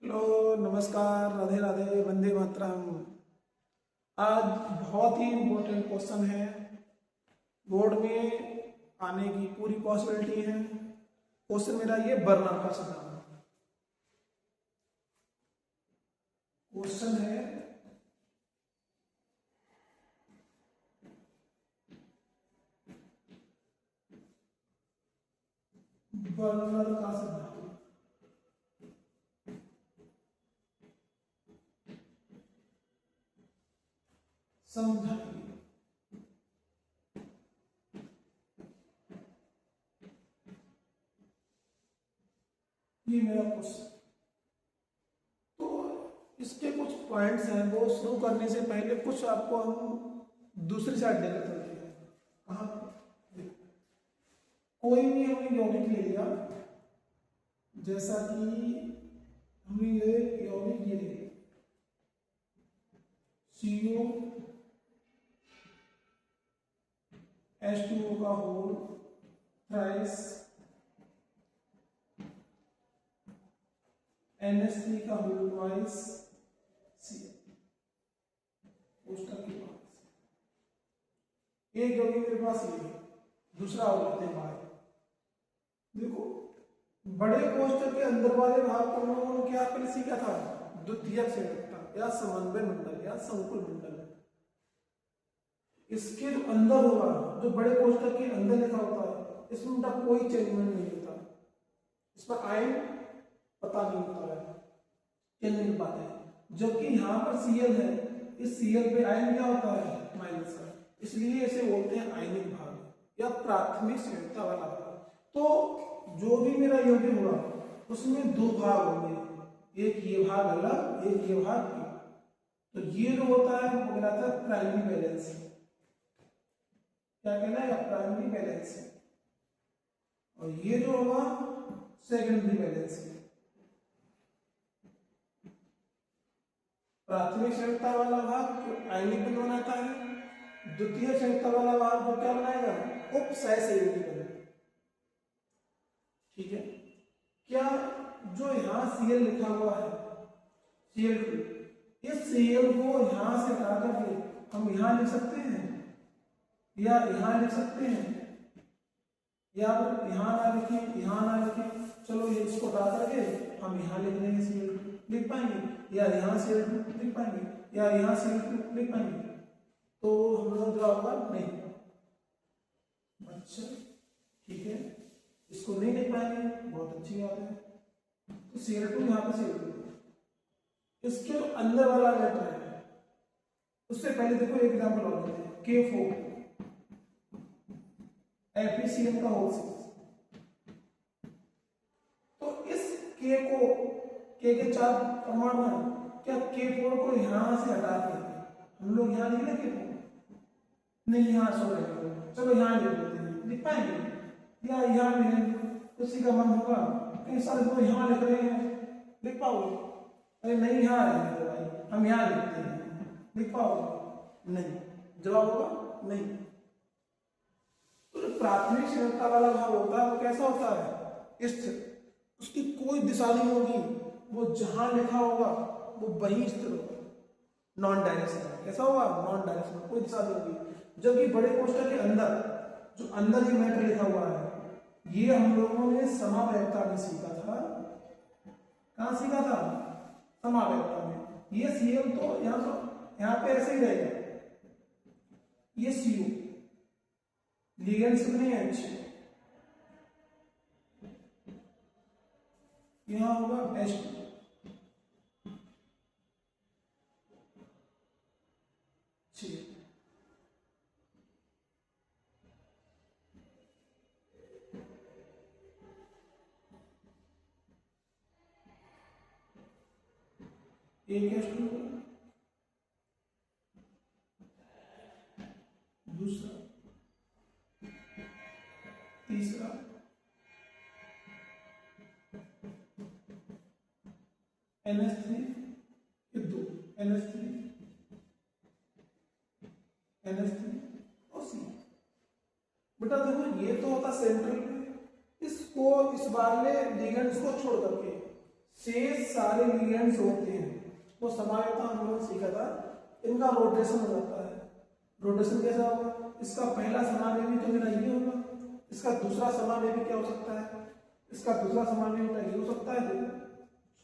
Hello, नमस्कार, राधे राधे, वंदे मातरम। आज बहुत ही इम्पोर्टेंट क्वेश्चन है। बोर्ड में आने की पूरी पॉसिबिलिटी है। क्वेश्चन मेरा ये बर्नर का सिद्धांत क्वेश्चन है। बर्नर का सिद्धांत समझाइए। ये मेरा क्वेश्चन। तो इसके कुछ पॉइंट्स हैं, वो शुरू करने से पहले कुछ आपको हम दूसरी साइड लेकर चलते हैं। कहाँ? कोई भी हमने यौगिक ले लिया, जैसा कि हमने ये यौगिक ये ले CO H2O का होल थ्राइस NH3 का होल ट्वाइस Cl कोष्ठक के पास। एक यौगिक मेरे पास ये है, दूसरा हो लेते हैं बाहर। देखो, बड़े कोष्ठक के अंदर वाले भाग को हम लोगों ने क्या पहले सीखा था? द्वितीयक संयुक्ता या समन्वय मंडल या संकुल मंडल। इसके जो अंदर होगा, जो बड़े कोष्ठक के अंदर लिखा होता है, इसमें उनका कोई चेंजमेंट नहीं होता। इस पर आयन पता नहीं होता है, चेंज नहीं पाते हैं। जबकि यहाँ पर Cl है, इस Cl पे आयन क्या होता है? माइनस का। इसलिए इसे बोलते हैं आयनिक भाग या प्राथमिक संयुक्ता वाला भाग। तो जो भी मेरा यौगिक होगा उसमें दो भाग होंगे, एक ये भाग अलग, एक ये भाग अलग। तो ये जो होता है वो कहलाता है प्राइमरी बैलेंस। क्या कहना है? Primary balance. और ये जो होगा सेकेंडरी बैलेंस। प्राथमिक संयुक्ता वाला भाग आयनिक बंधन बनाता है, द्वितीय संयुक्ता वाला भाग जो क्या बनाएगा? उपसहसंयोगी बनेगा। ठीक है? क्या जो यहाँ Cl लिखा हुआ है, Cl2, इस Cl को यहां से हटा करके हम यहां लिख सकते हैं या यहां लिख सकते हैं, या यहां ना लिखें, यहां ना लिखें। चलो ये इसको हटा करके हम यहां लिख लेंगे Cl2 लिख पाएंगे, या यहां Cl2 लिख पाएंगे, या यहां Cl2 लिख पाएंगे। तो हम लोग जवाब होगा नहीं। अच्छा, ठीक है, इसको नहीं लिख पाएंगे, बहुत अच्छी बात है। तो Cl2 यहाँ पे Cl2। इसके जो अंदर वाला मैटर है, उससे पहले देखो एक एग्जांपल और लेते हैं। K4 FeCl का होल 6। तो इस K को, K के 4 परमाणु हैं, क्या K4 को यहां से हटा के हम लोग यहां लिख लेंगे? नहीं, यहां सॉरी, चलो यहां लिख लेते हैं, लिख पाएंगे या यहां लिखेंगे? उसी का मन होगा कि सर तो यहां लिख रहे हैं, लिख पाओगे? अरे नहीं, यहां लिख भाई, हम यहां लिखते हैं, लिख पाओगे? नहीं। जवाब होगा नहीं। तो प्राथमिक संयुक्ता वाला भाग होता है वो कैसा होता है? स्थिर। उसकी कोई दिशा नहीं होगी, वो जहां लिखा होगा वो वहीं स्थिर होगा। Non directional. कैसा होगा? नॉन डायरेक्शनल, कोई दिशा नहीं होगी। जबकि बड़े कोष्ठक के अंदर जो अंदर ये मैटर लिखा हुआ है, ये हम लोगों ने समावयवता में सीखा था। कहां सीखा था? समावयवता में। ये Cl तो यहां पे ऐसे ही रहेगा, ये CO लिगेंड्स नहीं है अच्छे, यहां होगा H2। एक H2, दूसरा, तीसरा, NH3, ये दो NH3 और C। बेटा देखो, ये तो होता सेंट्रल पे। इसको, इस वाले लिगेंड्स को छोड़ करके शेष सारे लिगेंड्स होते हैं वो समायोजन हम लोगों ने सीखा था, इनका रोटेशन हो जाता है। रोटेशन कैसा होगा, इसका पहला समावेशी तो मेरा ये होगा, इसका दूसरा समावेशी क्या हो सकता है, इसका दूसरा समावेशी बेटा ये हो सकता है, देखो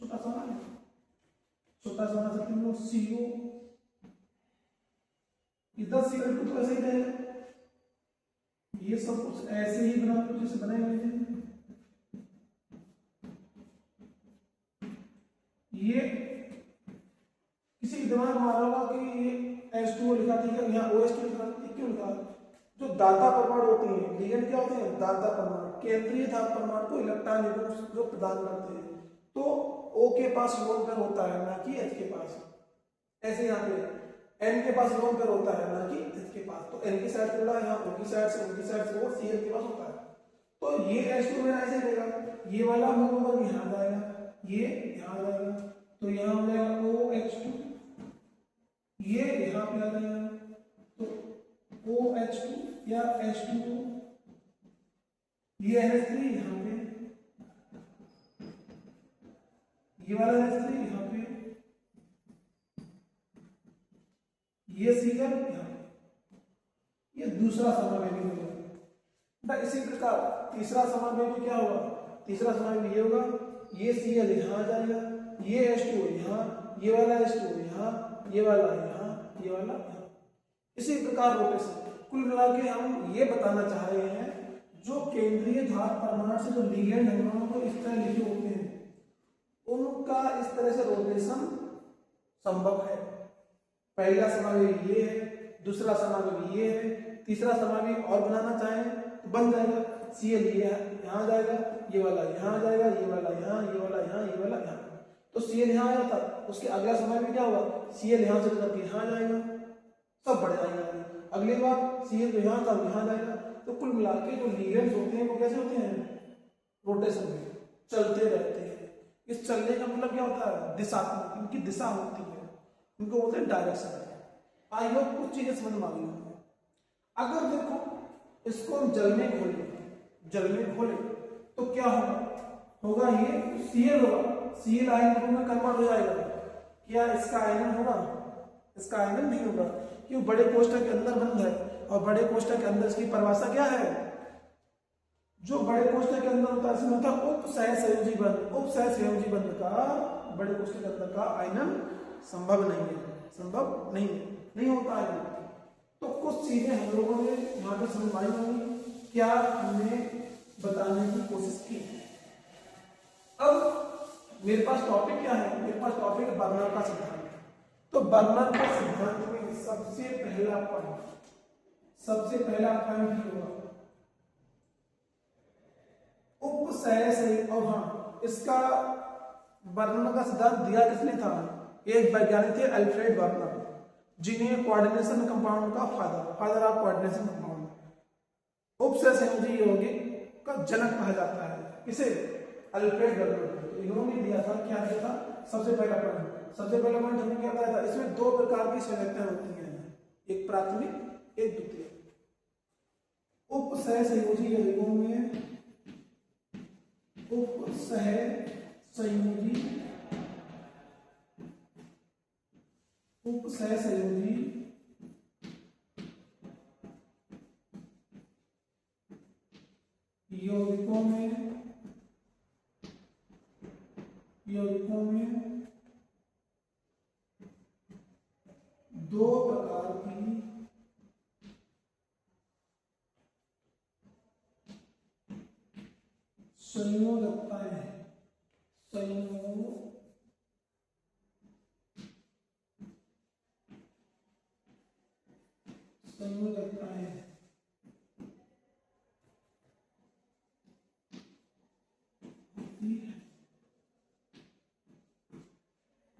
छोटा समावेशी, छोटा समावेशी हम लोग CO, इधर CO2 तो ऐसे ही रहेगा, ये सब कुछ ऐसे ही बना दो जैसे बनाए हुए थे। ये किसी के दिमाग में आ रहा होगा कि ये H2O लिखा था, यहाँ OH2 लिखा था, क्यों लिखा? जो दाता परमाणु होते हैं, लिगेंड क्या होते हैं, दाता परमाणु, केंद्रीय धातु परमाणु को इलेक्ट्रॉन जो प्रदान करते हैं, तो O के पास लोन पेयर होता है ना कि H के पास। ऐसे यहाँ पे N के पास लोन पेयर होता है ना कि H के पास, तो N की साइड से बोला, यहाँ O की साइड से, O की साइड से वो Cl के पास होता है। तो ये H2 मेरा ऐसे रहेगा, ये वाला मोनोमर यहाँ जाएगा, ये यहाँ जाएगा, तो यहाँ हो जाएगा OH2, ये यहाँ पे आ जाएगा, तो OH2 या H2O, ये NH3 यहाँ पे, ये वाला NH3 यहाँ पे, ये Cl यहाँ पे, ये दूसरा समावेशी होगा। इसी प्रकार तीसरा समावेशी क्या होगा, तीसरा समावेशी ये होगा, ये Cl यहाँ आ जाएगा, ये H2O यहाँ, ये वाला H2O यहाँ, ये वाला यहाँ, ये वाला यहाँ। इसी प्रकार रोटेशन। कुल मिला के हम ये बताना चाह रहे हैं, जो केंद्रीय धातु परमाणु से जो लिगेंड हम को इस तरह लिखे होते हैं, उनका इस तरह से रोटेशन संभव है। पहला समावेशी ये है, दूसरा समावेशी ये है, तीसरा समावेशी और बनाना चाहें तो बन जाएगा। Cl ये यहाँ जाएगा, ये वाला यहाँ जाएगा, ये वाला यहाँ, ये वाला यहाँ, ये वाला यहाँ, तो Cl यहाँ आया था, उसके अगला समावेशी क्या होगा, Cl यहाँ से करके यहाँ जाएगा, सब बढ़ जाएंगे। अगली बार Cl तो यहाँ था यहाँ जाएगा। तो कुल मिला के जो लिगेंड्स होते हैं वो कैसे होते हैं, रोटेशन में चलते रहते हैं। इस चलने का मतलब क्या होता है, दिशात्मक, इनकी दिशा होती है, उनको बोलते हैं डायरेक्शन। आई होप कुछ चीजें समझ में आ गई होंगी। अगर देखो इसको हम जल में खोलें, जल में खोले तो क्या होगा ये Cl होगा, Cl आयन में कन्वर्ट हो जाएगा। क्या इसका आयन होगा, इसका आयन नहीं होगा, क्यों, बड़े कोष्ठक के अंदर बंद है, और बड़े कोष्ठक के अंदर इसकी परिभाषा क्या है, जो बड़े कोष्ठक के अंदर होता है इसमें होता है उपसहसंयोजी बंध। उपसहसंयोजी बंध का बड़े कोष्ठक के अंदर का आयनन संभव नहीं है, संभव नहीं होता है। तो कुछ चीजें हम लोगों ने यहाँ पर समझाई होंगी, क्या हमने बताने की कोशिश की। अब मेरे पास टॉपिक क्या है, मेरे पास टॉपिक बर्नर का सिद्धांत। तो बर्नर के सिद्धांत में सबसे पहला पॉइंट होगा उपसहसंयोजी। और हाँ, इसका बर्नर का सिद्धांत दिया किसने था, एक वैज्ञानिक थे अल्फ्रेड बर्नर, जिन्हें कोऑर्डिनेशन कंपाउंड का फादर ऑफ कोऑर्डिनेशन कंपाउंड, उपसहसंयोजी यौगिक का जनक कहा जाता है। इसे अल्फ्रेड बर्नर, इन्होंने दिया था, क्या दिया था, सबसे पहला पॉइंट हमने क्या बताया था, इसमें दो प्रकार की संरचनाएं होती हैं, एक प्राथमिक एक द्वितीय। उपसहसंयोजी यौगिकों में उपसहसंयोजी यौगिकों में दो प्रकार की संयोजकताएं हैं, संयोजकताएं हैं।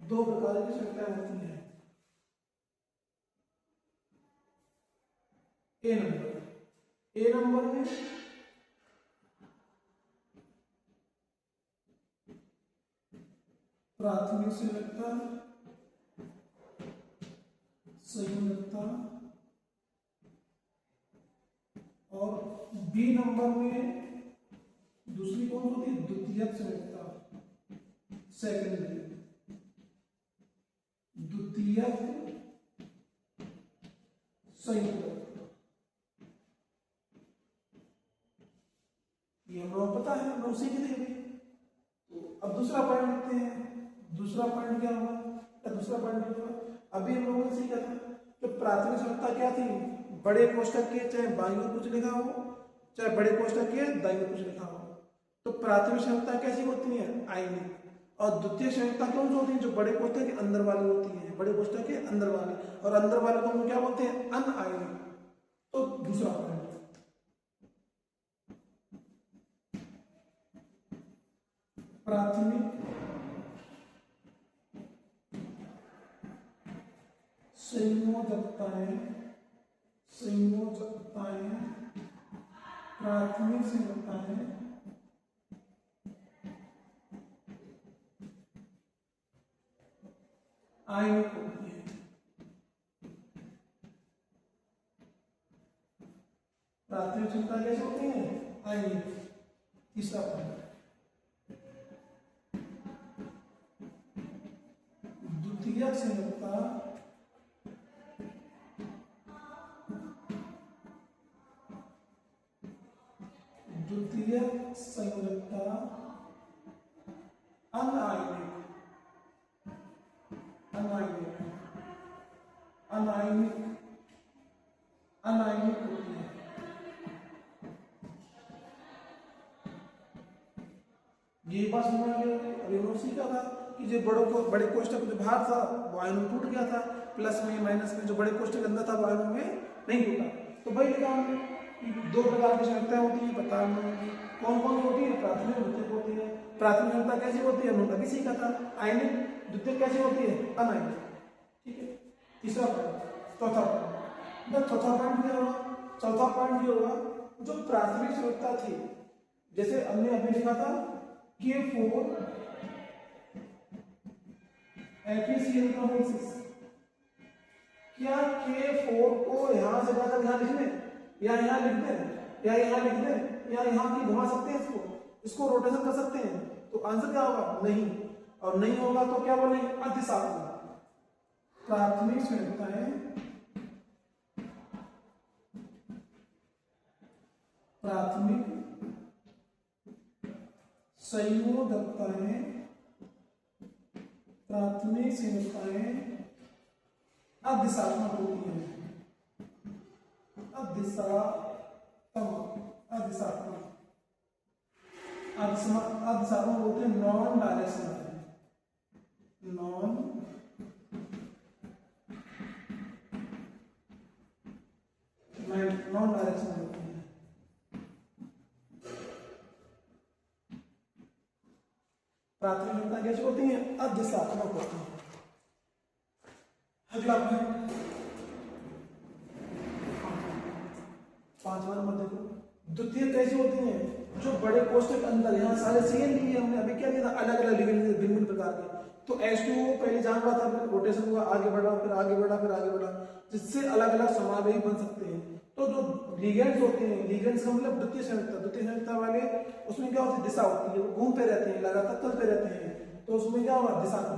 दो प्रकार की संख्याएं होती हैं। ए नंबर में प्राथमिक संयोजकता, संयोजकता, और बी नंबर में दूसरी कौन होती है, द्वितीयक संयोजकता। सेकेंडरी, द्वितीयक संयुग्मक। ये हम लोग पता है, हम उसी की थे। तो अब दूसरा पॉइंट लिखते हैं। दूसरा पॉइंट क्या होगा? दूसरा पॉइंट क्या होगा? अभी हम लोगों ने सीखा था कि प्राथमिक संरचना क्या थी, बड़े कोष्ठक के चाहे बाईं ओर कुछ लिखा हो, चाहे बड़े कोष्ठक के दाईं ओर कुछ लिखा हो। तो प्राथमिक संरचना कैसी होती है? आयनिक। और द्वितीय संरचना कौन सी होती है? जो बड़े कोष्ठक के अंदर वाली होती है, बड़े कोष्ठक के अंदर वाले, और अंदर वाले को हम क्या बोलते हैं? अनआयनिक। तो दूसरा पॉइंट, प्राथमिक संयोजकताएं, प्राथमिक संयोजकताएं आयनिक होती है। प्राथमिक संयोजकता कैसे होती है? आयनिक। तीसरा पॉइंट, द्वितीयक संयोजकता अनायनिक, अनायनिक होती है। ये बात समझ में अभी नोट सीखा था कि जो बड़े कोष्ठक जो बाहर था वो आयन में टूट गया था, प्लस में माइनस में जो बड़े कोष्ठक के अंदर था वो आयन में नहीं टूटा। तो भाई लिखा हमने दो प्रकार की संरचनाएं होती है, बता रहे कौन कौन होती है? प्राथमिक द्वितीयक होती है। प्राथमिक संरचना कैसी होती है? हमने अभी सीखा था, आयनिक। द्वितीयक कैसी होती है? अनायनिक। ठीक है। तीसरा पॉइंट, चौथा पॉइंट। चौथा पॉइंट क्या होगा? चौथा पॉइंट ये होगा जो प्राथमिक संरचना थी, जैसे हमने अभी लिखा था K4 FeCl6, क्या K4 को यहां से जाकर यहां लिख लें, या यहां लिख दें, या यहां लिख दें, या यहां की घुमा सकते हैं, इसको रोटेशन कर सकते हैं? तो आंसर क्या होगा? नहीं। और नहीं होगा तो क्या बोलेंगे? अदिशात्मक। प्राथमिक संरचनाएं, प्राथमिक संयोजकताएं, प्राथमिक संयोजकताएं अदिशात्मक होती हैं। अदिशात्मक होते हैं, नॉन डायरेक्शनल, नॉन डायरेक्शनल होती है। प्राथमिक संरचना कैसी होती है? अदिशात्मक होती है। अगला पॉइंट, 5वां नंबर देखो, द्वितीय कैसी होती है? जो बड़े कोष्ठक अंदर, यहाँ सारे सेम लिए हमने अभी क्या दिया था? अलग अलग लिगेंड भिन्न प्रकार के। तो H2O पहले जान रहा था, फिर रोटेशन हुआ, आगे बढ़ा, फिर आगे बढ़ा, फिर आगे बढ़ा, जिससे अलग अलग समावेशी बन सकते हैं। तो जो लिगेंड्स होते हैं, लिगेंड्स का मतलब द्वितीय संरचना वाले, उसमें क्या होती है? दिशा होती है, वो घूमते रहते हैं, लगातार चलते रहते हैं। तो उसमें क्या होगा? दिशा का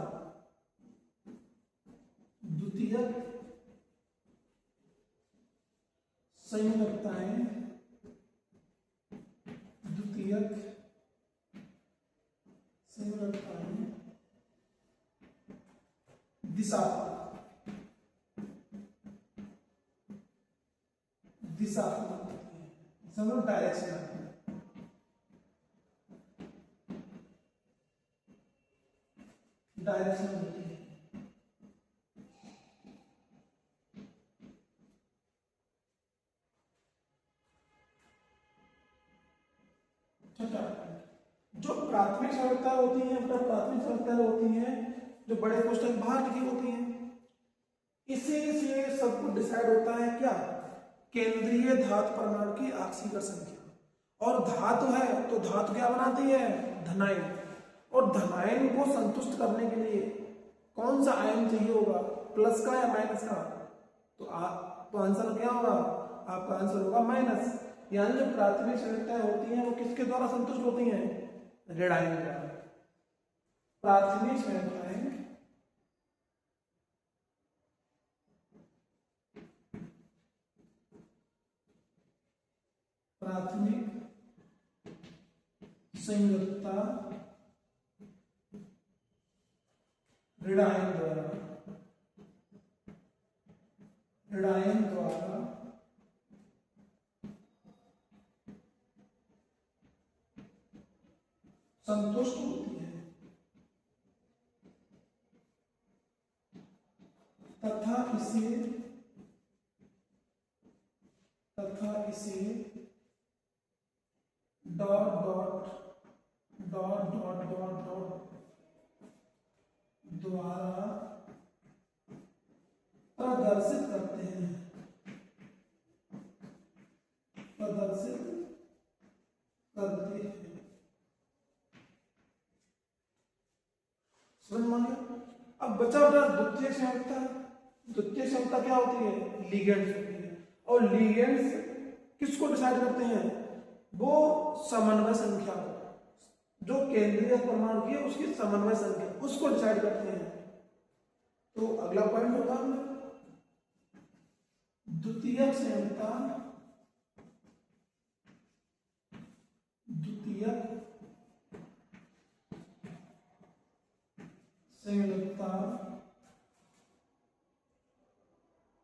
द्वितीयक संयोजकताएं, द्वितीयक संयोजकताएं दिशात्मक होती है, समझो डायरेक्शन आती है। डायरेक्शन होती है। जो प्राथमिक संरचना होती है, प्राथमिक संरचना होती है जो बड़े कोष्ठक बाहर लिखी होती हैं, इसी से सब कुछ डिसाइड होता है क्या? केंद्रीय धातु परमाणु की ऑक्सीकरण संख्या। और धातु है तो धातु क्या बनाती है? धनायन। और धनायन को संतुष्ट करने के लिए कौन सा आयन चाहिए होगा? प्लस का या माइनस का? तो आंसर क्या होगा? आपका आंसर होगा माइनस। यानी जो प्राथमिक संरचनाएं होती हैं वो किसके द्वारा संतुष्ट होती हैं? ऋण आयन द्वारा। प्राथमिक संस्थाएं प्राथमिक संयोजकता ऋणायन द्वारा संतुष्ट होती है तथा इसे dot dot dot dot dot dot द्वारा प्रदर्शित करते हैं समझ मानिए। अब बचा बेटा द्वितीयक संयोजकता। द्वितीयक संयोजकता क्या होती है? लिगेंड्स होती है। और लिगेंड्स किसको डिसाइड करते हैं? वो समन्वय संख्या, जो केंद्रीय परमाणु की है उसकी समन्वय संख्या, उसको डिसाइड करते हैं। तो अगला पॉइंट होगा द्वितीयक संयोजकता।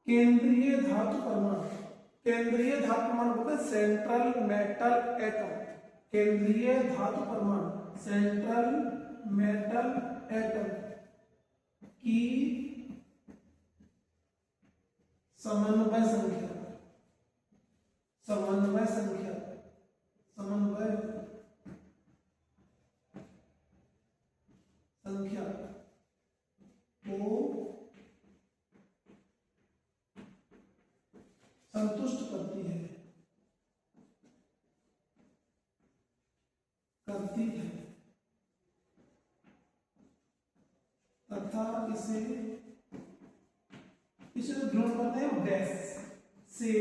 केंद्रीय धातु परमाणु बोलते हैं सेंट्रल मेटल एटम। केंद्रीय धातु परमाणु सेंट्रल मेटल एटम की समन्वय संख्या को संतुष्ट करती है तथा इसे ग्रहण करते हैं, डैश से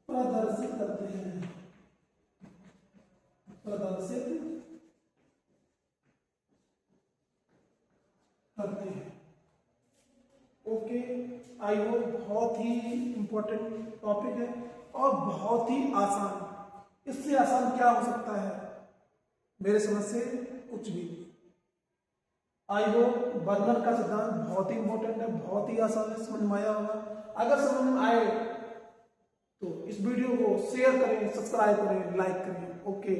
प्रदर्शित करते हैं। ओके, आई होप बहुत ही इंपॉर्टेंट टॉपिक है और बहुत ही आसान। इससे आसान क्या हो सकता है मेरे समझ से? कुछ भी। आई होप बर्नर का सिद्धांत बहुत ही इंपॉर्टेंट है, बहुत ही आसान है, समझ में आया होगा। अगर समझ में आए तो इस वीडियो को शेयर करें, सब्सक्राइब करें, लाइक करें। ओके।